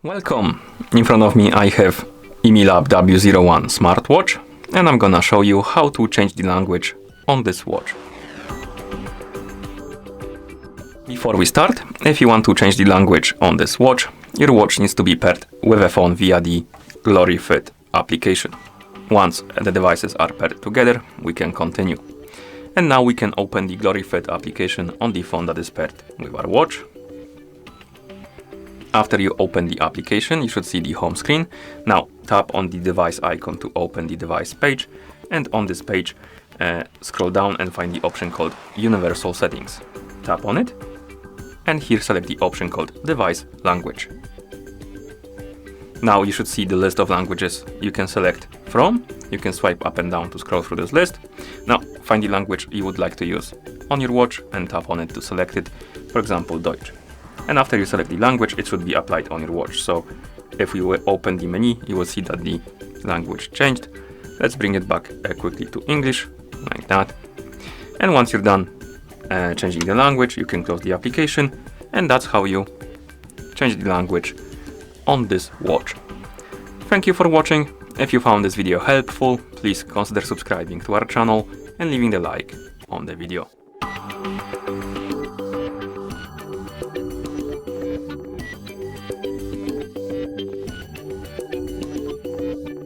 Welcome! In front of me I have IMILAB W01 smartwatch, and I'm gonna show you how to change the language on this watch. Before we start, if you want to change the language on this watch, your watch needs to be paired with a phone via the GloryFit application. Once the devices are paired together, we can continue. And now we can open the GloryFit application on the phone that is paired with our watch. After you open the application, you should see the home screen. Now tap on the device icon to open the device page, and on this page scroll down and find the option called Universal Settings. Tap on it, and here select the option called Device Language. Now you should see the list of languages you can select from. You can swipe up and down to scroll through this list. Now find the language you would like to use on your watch and tap on it to select it, for example Deutsch. And after you select the language, it should be applied on your watch. So if we will open the menu, you will see that the language changed. Let's bring it back quickly to English, like that. And once you're done changing the language, you can close the application, and that's how you change the language on this watch. Thank you for watching. If you found this video helpful, please consider subscribing to our channel and leaving a like on the video.